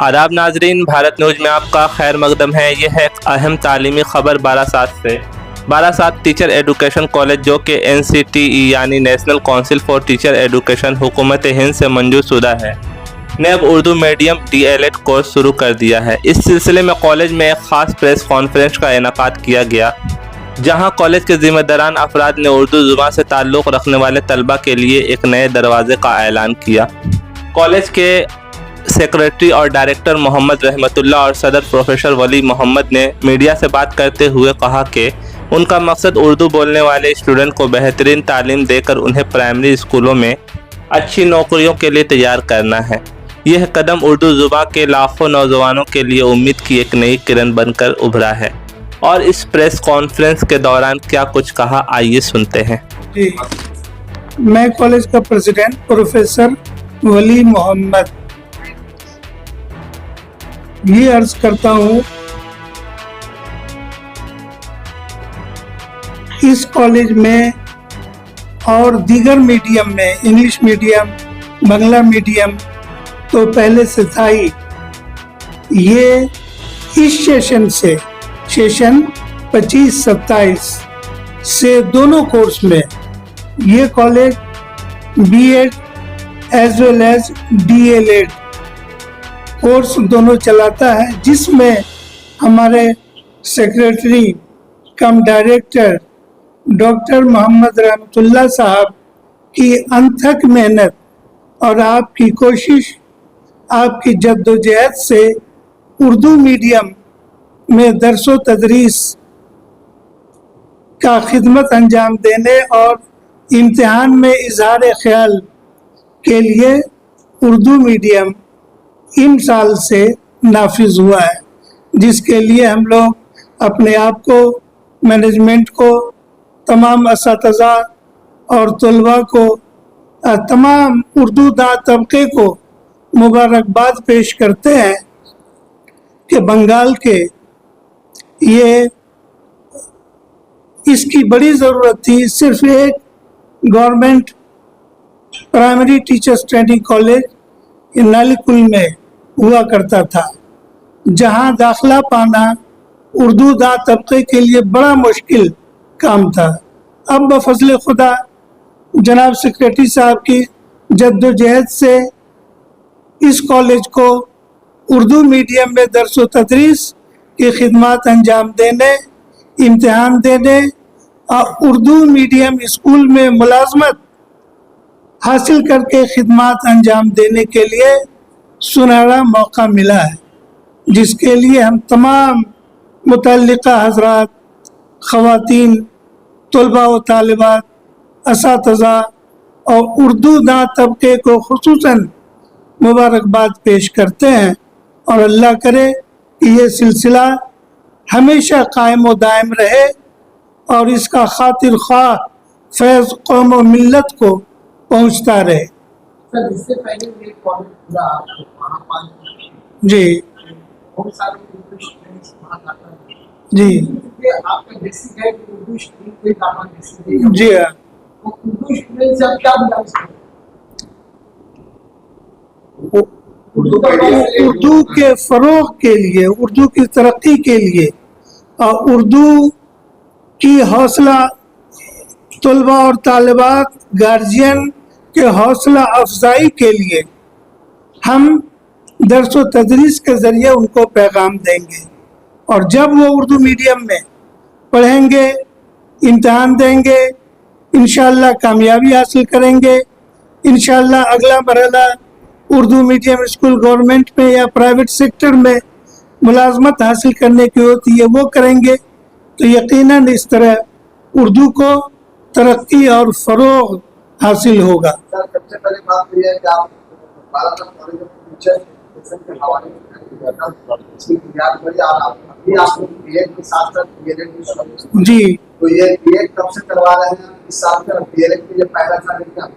आदाब नाजरीन, भारत न्यूज़ में आपका खैर मकदम है। ये है अहम तालीमी खबर बारासात से। बारासात टीचर एजुकेशन कॉलेज, जो कि NCTE यानी national council for teacher education हुकूमत हिंद से मंजूर शुदा है, ने अब उर्दू मीडियम DLED कोर्स शुरू कर दिया है। इस सिलसिले में कॉलेज में एक ख़ास प्रेस कॉन्फ्रेंस का इनेकाद किया गया, जहां कॉलेज के जिम्मेदारान अफराद ने उर्दू ज़ुबान से ताल्लुक़ रखने वाले तलबा के लिए एक नए दरवाजे का ऐलान किया। कॉलेज के सेक्रेटरी और डायरेक्टर मोहम्मद रहमतुल्लाह और सदर प्रोफेसर वली मोहम्मद ने मीडिया से बात करते हुए कहा कि उनका मकसद उर्दू बोलने वाले स्टूडेंट को बेहतरीन तालीम देकर उन्हें प्राइमरी स्कूलों में अच्छी नौकरियों के लिए तैयार करना है। यह कदम उर्दू ज़ुबान के लाखों नौजवानों के लिए उम्मीद की एक नई किरण बनकर उभरा है। और इस प्रेस कॉन्फ्रेंस के दौरान क्या कुछ कहा, आइए सुनते हैं। जी, मैं कॉलेज का प्रेसिडेंट प्रोफेसर वली मोहम्मद ये अर्ज करता हूँ, इस कॉलेज में और दीगर मीडियम में, इंग्लिश मीडियम, बांग्ला मीडियम तो पहले से था ही। ये इस सेशन से, सेशन 25-27 से दोनों कोर्स में ये college B.Ed as well as DLED course दोनों चलाता है, जिसमें हमारे secretary cum director doctor Mohammed Rahmatullah sahab की अनथक मेहनत और आपकी कोशिश, आपकी जद्दोजहद से उर्दू मीडियम में दरसो तदरीस का खिदमत अंजाम देने और इम्तिहान में इजहार ख्याल के लिए उर्दू मीडियम इन साल से नाफिज हुआ है, जिसके लिए हम लोग अपने आप को, मैनेजमेंट को, तमाम असातिज़ा और तलबा को, तमाम उर्दू दा तबके को मुबारकबाद पेश करते हैं कि बंगाल के ये इसकी बड़ी ज़रूरत थी। सिर्फ एक government primary teachers training college Nalikul में हुआ करता था, जहां दाखिला पाना उर्दू दा तबके के लिए बड़ा मुश्किल काम था। अब बफज़ल खुदा जनाब सेक्रेटरी साहब की जद्दोजहद से इस कॉलेज को उर्दू मीडियम में दरस व तदरीस की खिदमत अंजाम देने, इम्तिहान देने और उर्दू मीडियम स्कूल में मुलाजमत हासिल करके खिदमत अंजाम देने के लिए सुनहरा मौका मिला है, जिसके लिए हम तमाम मुतल्लिका हजरात, ख़वातीन, तलबा व तालिबात, असातिज़ा और उर्दू दा तबके को खुसूसन मुबारकबाद पेश करते हैं। और अल्लाह करे कि ये सिलसिला हमेशा कायम व दायम रहे और इसका खातिर ख्वाह फैज़ कौम व मिल्लत को पहुँचता रहे। सर, इससे पहले ये कॉलेज पूरा जी बहुत सारे उर्दू स्टूडेंट्स वहाँ जाते हैं। जी आपका बेसिक है कि उर्दू स्टूडेंट को जाना बेसिक है। जी हाँ, तो उर्दू स्टूडेंट से आप क्या मिला इसको? उर्दू के फ़रोग़ के लिए, उर्दू की तरक्की के लिए और उर्दू की हौसला तलबा और तालिबात, गार्जियन के हौसला अफजाई के लिए हम दरस व तदरीस के ज़रिए उनको पैगाम देंगे। और जब वो उर्दू मीडियम में पढ़ेंगे, इम्तिहान देंगे, इंशाअल्लाह कामयाबी हासिल करेंगे। इंशाअल्लाह अगला मरहला उर्दू मीडियम स्कूल गवर्नमेंट में या प्राइवेट सेक्टर में मुलाजमत हासिल करने की होती है, वो करेंगे। तो यकीनन इस तरह उर्दू को तरक्की और फ़रोग़ हासिल होगा। सर, सबसे पहले बात तो यह है कि आप बारासात कॉलेज ऑफ टीचर के हवाले से जी, तो ये B.Ed कब से करवा रहे हैं? इस साल का DLED के लिए पहला साल है क्या?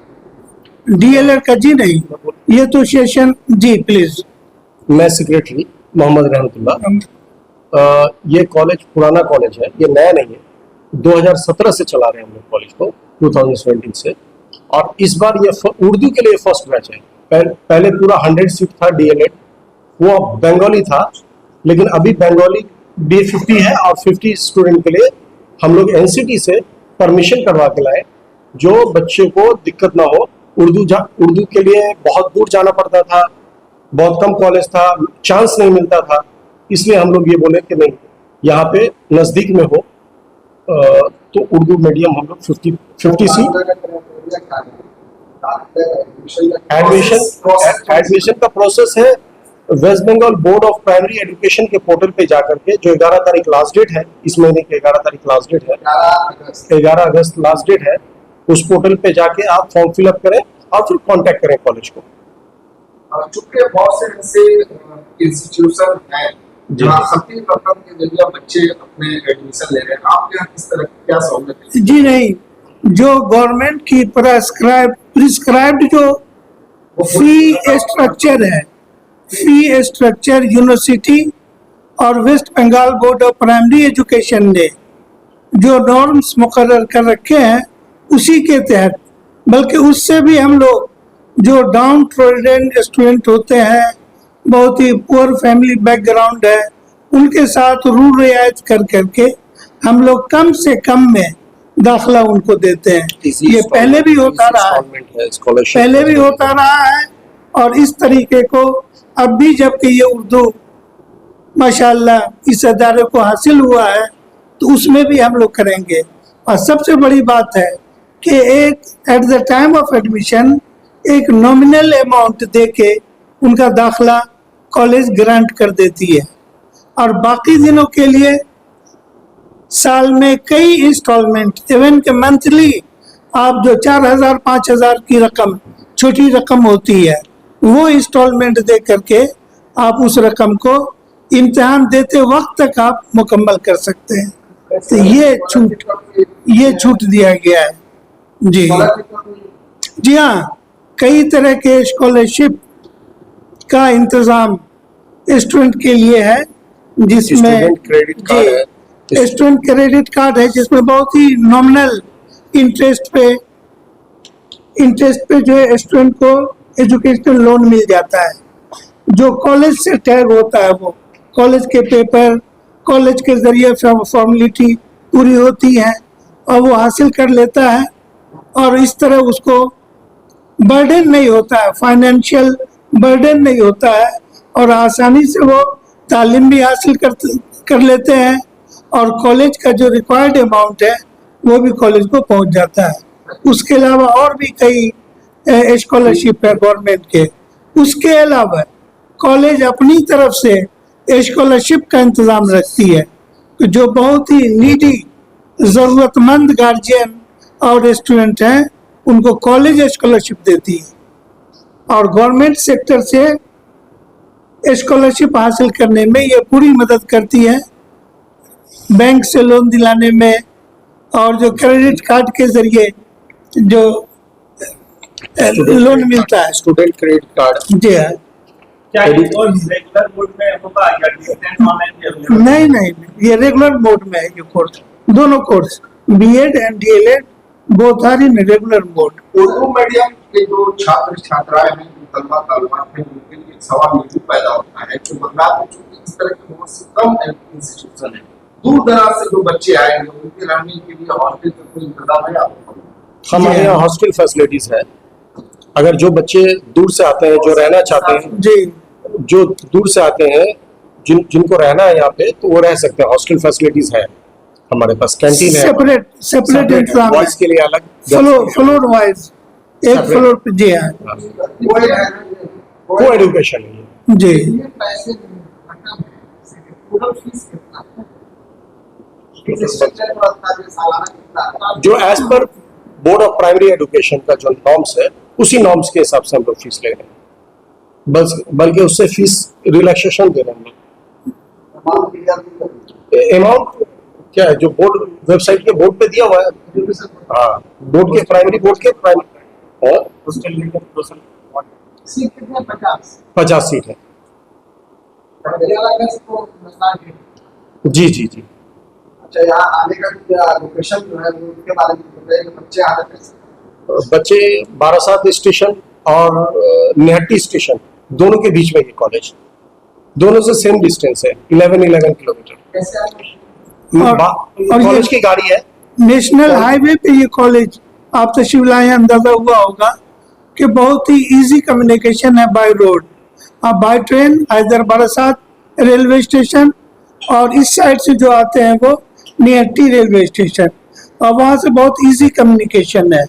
DLED का जी नहीं, ये तो सेशन। जी प्लीज। मैं सेक्रेटरी मोहम्मद रहमतुल्लाह। ये कॉलेज पुराना कॉलेज है, ये नया नहीं है। 2017 से चला रहे हैं हम लोग कॉलेज को, 2017 से। और इस बार ये उर्दू के लिए फर्स्ट बैच है। पहले पूरा 100 सीट था DLED, वो बंगाली था, लेकिन अभी बंगाली भी 50 है और 50 स्टूडेंट के लिए हम लोग एनसीटी से परमिशन करवा के लाए, जो बच्चे को दिक्कत ना हो। उर्दू के लिए बहुत दूर जाना पड़ता था, बहुत कम कॉलेज था, चांस नहीं मिलता था, इसलिए हम लोग ये बोले कि नहीं, यहाँ पे नज़दीक में हो तो उर्दू मीडियम हम लोग 50 सीट एडमिशन का प्रोसेस है। West Bengal board of primary education के पोर्टल पे जाकर के, जो 11 तारीख लास्ट डेट है, इस महीने की 11 तारीख लास्ट डेट है, 11 अगस्त लास्ट डेट है, उस पोर्टल पे जाके आप फॉर्म फिलअप करें और फिर कांटेक्ट करें कॉलेज को। चूंकि बहुत से ऐसे इंस्टीट्यूशन हैं जहाँ सभी रकम के जरिए बच्चे अपने एडमिशन ले रहे हैं, आपके यहाँ किस तरह क्या सहूलियत है? जी नहीं, जो गवर्नमेंट की प्रिस्क्राइब्ड जो फी स्ट्रक्चर है, फी स्ट्रक्चर यूनिवर्सिटी और West Bengal board of primary Education ने जो नॉर्म्स मुकर्रर कर रखे हैं, उसी के तहत, बल्कि उससे भी हम लोग जो डाउन ट्रोडन स्टूडेंट होते हैं, बहुत ही पुअर फैमिली बैकग्राउंड है, उनके साथ रूल रियायत कर करके हम लोग कम से कम में दाखला उनको देते हैं। ये पहले भी होता रहा है, और इस तरीके को अब भी, जबकि ये उर्दू माशाल्लाह इस अदारे को हासिल हुआ है, तो उसमें भी हम लोग करेंगे। और सबसे बड़ी बात है कि एक at the time of admission एक नॉमिनल अमाउंट दे के उनका दाखला कॉलेज ग्रांट कर देती है, और बाकी दिनों के लिए साल में कई इंस्टॉलमेंट, इवन के मंथली आप जो 4,000 5,000 की रकम, छोटी रकम होती है, वो इंस्टॉलमेंट दे करके आप उस रकम को इम्तिहान देते वक्त तक आप मुकम्मल कर सकते हैं। तो ये छूट दिया गया है। जी हाँ, कई तरह के स्कॉलरशिप का इंतज़ाम स्टूडेंट के लिए है, जिसमें स्टूडेंट क्रेडिट कार्ड है, जिसमें बहुत ही नॉमिनल इंटरेस्ट पे जो है स्टूडेंट को एजुकेशनल लोन मिल जाता है। जो कॉलेज से टैग होता है, वो कॉलेज के पेपर, कॉलेज के जरिए फॉर्मेलिटी पूरी होती है और वो हासिल कर लेता है, और इस तरह उसको बर्डन नहीं होता है, फाइनेंशियल बर्डन नहीं होता है, और आसानी से वो तालीम भी हासिल कर लेते हैं, और कॉलेज का जो रिक्वायर्ड अमाउंट है वो भी कॉलेज को पहुंच जाता है। उसके अलावा और भी कई स्कॉलरशिप है गवर्नमेंट के। उसके अलावा कॉलेज अपनी तरफ से स्कॉलरशिप का इंतज़ाम रखती है, तो जो बहुत ही नीडी ज़रूरतमंद गार्जियन और स्टूडेंट हैं, उनको कॉलेज स्कॉलरशिप देती है, और गवर्नमेंट सेक्टर से स्कॉलरशिप हासिल करने में ये पूरी मदद करती है, बैंक से लोन दिलाने में, और जो क्रेडिट कार्ड के जरिए जो लोन मिलता है, स्टूडेंट क्रेडिट कार्ड। जी हाँ। रेगुलर बोर्ड में होगा या डिस्टेंस ऑनलाइन? नहीं, ये रेगुलर बोर्ड में है। ये कोर्स, दोनों course, B Ed and D El Ed, both are in regular board. Urdu medium के जो छात्र छात्राएं हैं, जो तलबा तालिबात हैं, उनके लिए सवाल ये भी पैदा होता है कि बंगाल में चूंकि इस तरह के बहुत से कम इंस्टीट्यूशन है, दूर दराज से जो बच्चे आएंगे उनके रहने के लिए हॉस्टल का कोई इंतजाम है आपको? हमारे यहाँ हॉस्टल फैसिलिटीज है। अगर जो बच्चे दूर से आते हैं, जो रहना चाहते हैं, जी, जो दूर से आते हैं, जिनको रहना है यहाँ पे, तो वो रह सकते हैं। हॉस्टल फैसिलिटीज है हमारे पास, कैंटीन है, सेपरेट इंतजाम, बॉयज के लिए अलग, फ्लोर वाइज एक फ्लोर पे। जी हाँ, को एजुकेशन है जी। जो as per board of primary education का जो नॉर्म्स है, उसी नॉर्म्स के हिसाब से हम लोग फीस ले रहे हैं, बल्कि उससे फीस रिलैक्सेशन दे रहे हैं हम लोग। अमाउंट क्या है, जो बोर्ड वेबसाइट के बोर्ड पे दिया हुआ है। हाँ, बोर्ड के प्राइमरी, बोर्ड के प्राइमरी 50 सीट है। जी। अच्छा, यहाँ आने का लोकेशन जो है वो उसके बारे में बताइए कि बच्चे आ रहे हैं। बच्चे बारासात स्टेशन और निहट्टी स्टेशन दोनों के बीच में ये कॉलेज। दोनों से सेम डिस्टेंस है, 11 किलोमीटर। कैसे आएंगे? और कॉलेज ये की गाड़ी है। नेशनल हाईवे पे ये कॉलेज, आप तशरीफ लाए, अंदाजा हुआ होगा कि बहुत ही इजी कम्युनिकेशन है बाय रोड। आप बाय ट्रेन इधर बारासात रेलवे स्टेशन, और इस साइड से जो आते हैं वो नियट्टी रेलवे स्टेशन, और वहाँ से बहुत इजी कम्युनिकेशन है।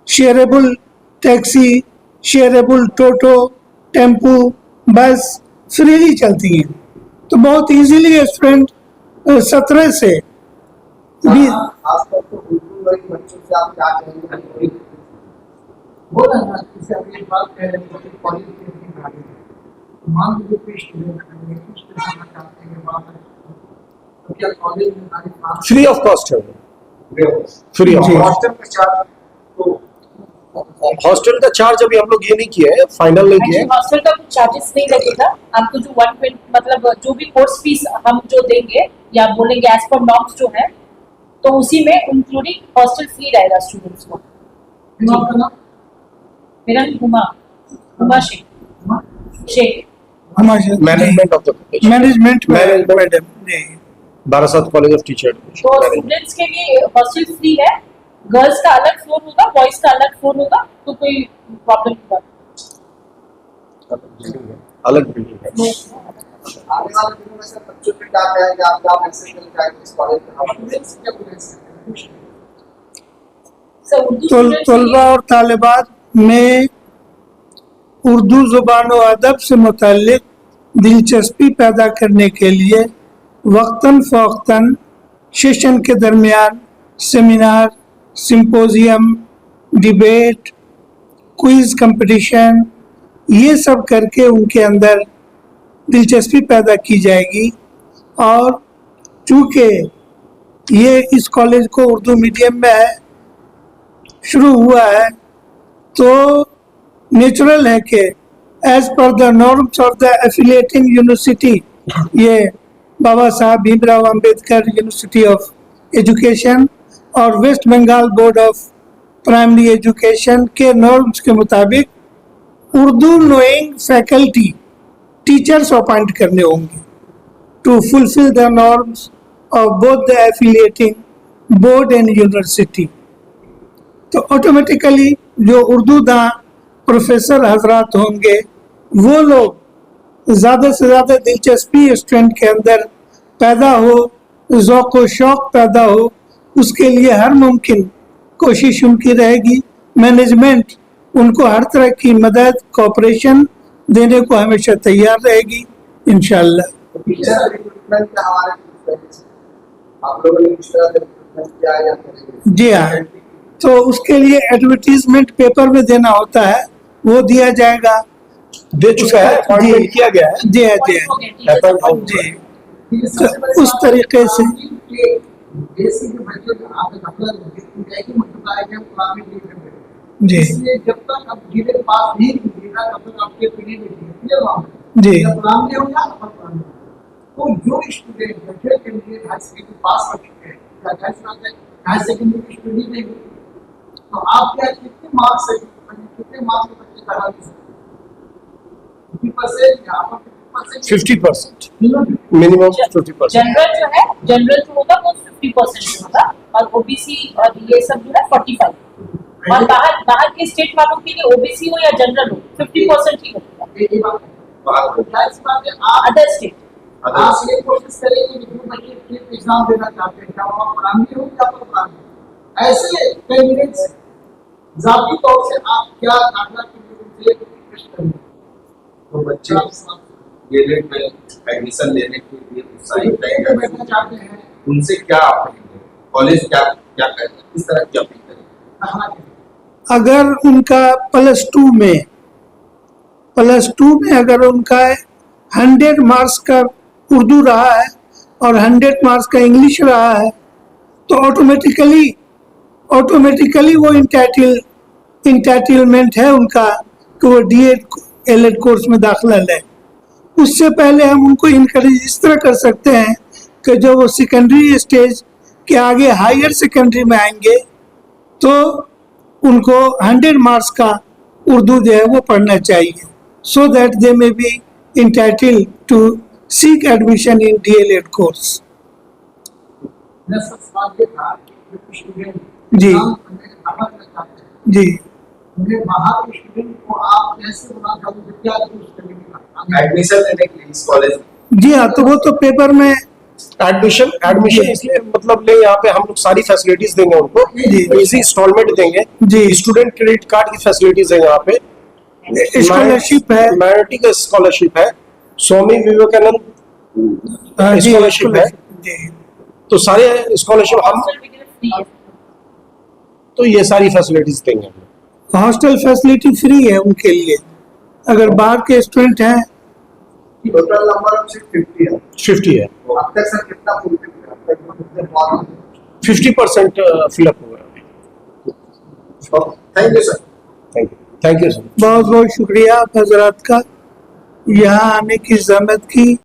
शेयरेबल टैक्सी, शेयरेबल टोटो, टेम्पू, बस फ्रीली चलती हैं। तो बहुत इजीली स्टूडेंट 17 से भी खासतौर पर उर्दू वर्ग बच्चों से आप क्या कहेंगे? वो ना जैसे अभी एक बात कह रहे हैं कि कॉलेज के भी भागे मान लीजिए कोई स्टूडेंट है कुछ करना चाहते हैं वहाँ पर, तो क्या कॉलेज में हमारे पास फ्री ऑफ कॉस्ट है, फ्री ऑफ जी। कॉस्ट। हॉस्टल का चार्ज तो हॉस्टल का चार्ज अभी हम लोग ये नहीं किया है, फाइनल नहीं किया है। हॉस्टल का कुछ चार्जेस नहीं लगेगा आपको। जो 120 मतलब जो भी कोर्स फीस हम जो देंगे या बोलेंगे एज पर नॉर्म्स जो है, तो उसी में इंक्लूडिंग हॉस्टल फी रहेगा स्टूडेंट्स को। आपका नाम मेरा हुमा शेख हमारे management of the college, management में Management। मैडम जी। Barasat college of teacher. तो स्टूडेंट्स के लिए हॉस्टल फ्री है। गर्ल्स का अलग फ्लोर होगा, बॉयज का अलग फ्लोर होगा, तो कोई प्रॉब्लम नहीं। अलग बिल्डिंग है। आने वाले दिनों में सर बच्चों पे क्या कहेंगे आप? क्या मैसेज मिल जाएगा इस कॉलेज में? हम क्या बोलेंगे? सर उर्दू स्टूडेंट्स तलबा और तालिबात में उर्दू ज़ुबान व अदब से मुतल्लिक दिलचस्पी पैदा करने के लिए वक्तन फ़वक्तन सेशन के दरमियान seminar, symposium, debate, quiz competition, ये सब करके उनके अंदर दिलचस्पी पैदा की जाएगी। और चूँकि ये इस कॉलेज को उर्दू मीडियम में है, शुरू हुआ है, तो नेचुरल है कि as per the norms of the affiliating university, ये Baba Saheb Bhimrao Ambedkar university of education और West Bengal board of primary education के नॉर्म्स के मुताबिक Urdu knowing faculty teachers appoint करने होंगे to fulfil the norms of both the affiliating board and university. तो automatically जो उर्दू दां प्रोफेसर हजरात होंगे, वो लोग ज़्यादा से ज़्यादा दिलचस्पी स्टूडेंट के अंदर पैदा हो, ज़ौक़ व शौक़ पैदा हो, उसके लिए हर मुमकिन कोशिश उनकी रहेगी। मैनेजमेंट उनको हर तरह की मदद, कोऑपरेशन देने को हमेशा तैयार रहेगी इंशाअल्लाह। टीचर रिक्रूटमेंट के हमारे आप लोगों ने किस तरह से रिक्रूटमेंट किया है या करेंगे? जी हाँ, तो उसके लिए एडवर्टीजमेंट पेपर में देना होता है, वो दिया जाएगा। दे चुका है, अपॉइंटमेंट किया गया है। जी हाँ, जी हाँ, अपॉइंटमेंट जी। ये सबसे बड़ी उस बात तरीके है से कि देसी के बच्चे जो आप मतलब कि मतलब आएंगे पुराने दिन जी इसलिए जब तक अब धीरे पास नहीं गिरेगा तब तक आपके पीढ़ी में जी। जब पुराने होगा अपन पुराने तो जो स्टूडेंट बच्चे के लिए हाई सेकेंडरी पास कर चुके हैं या हाई सेकेंडरी की स्टडी नहीं हुई, तो आप क्या कितने मार्क्स से कितने मार्क्स के बच्चे करा दे सकते हैं? 50% या 50%, मिनिमम 50%। जनरल जो है, जनरल जो होगा वो 50% होगा, और ओबीसी और ये सब जो है 45। और बाहर के स्टेट वालों के लिए ओबीसी हो या जनरल हो 50% ही होगा। ये बात तो जायज़ बात है। आप अदर स्टेट आप ये कोशिश करेंगे कि जो बच्चे टेट एग्जाम देना चाहते हैं, क्या वो पुरानी हो या पुरानी, ऐसे कैंडिडेट्स जाती तौर से आप क्या दाखिला के लिए उनसे रिक्वेस्ट करेंगे? तो बच्चे गेलेट में एडमिशन लेने के लिए उत्साहित बैठना रहेंगे, चाहते हैं उनसे क्या आप कहेंगे? कॉलेज क्या क्या करेंगे, किस तरह की अपील करेंगे? कहाँ के? अगर उनका प्लस टू में अगर उनका 100 मार्क्स का उर्दू रहा है और 100 मार्क्स का इंग्लिश रहा है, तो ऑटोमेटिकली वो इंटाइटलमेंट है उनका कि वो डीएड एलएड कोर्स में दाखिला लें। उससे पहले हम उनको इनकरेज इस तरह कर सकते हैं कि जब वो सेकेंडरी स्टेज के आगे हायर सेकेंडरी में आएंगे तो उनको 100 मार्क्स का उर्दू जो है वो पढ़ना चाहिए, so that they may be entitled to seek admission in DLED course. जी जी बाहर के स्टूडेंट को आप कैसे बना दोगे, क्या एडमिशन लेने के लिए इस कॉलेज में? जी हाँ, तो वो तो पेपर में एडमिशन इसलिए मतलब ले, यहाँ पे हम लोग सारी फैसिलिटीज देंगे उनको, इजी इंस्टॉलमेंट देंगे जी। स्टूडेंट क्रेडिट कार्ड की फैसिलिटीज है यहाँ पे, स्कॉलरशिप है। माइनॉरिटी का स्कॉलरशिप है, स्वामी विवेकानंद जी, स्कॉलरशिप है, जी। तो सारे स्कॉलरशिप हम, हॉस्टल के लिए फ्री है। तो ये सारी फैसिलिटीज देंगे। हॉस्टल फैसिलिटी फ्री है उनके लिए, अगर बाहर के स्टूडेंट हैं। टोटल नंबर ऑफ सीट 50 है। 50 है, तो अब तक सर कितना फुल कितना फॉर्म? 50% फिलअप हुआ है। Thank you sir. Thank you sir. बहुत बहुत शुक्रिया आप हजरात का यहाँ आने की जहमत की।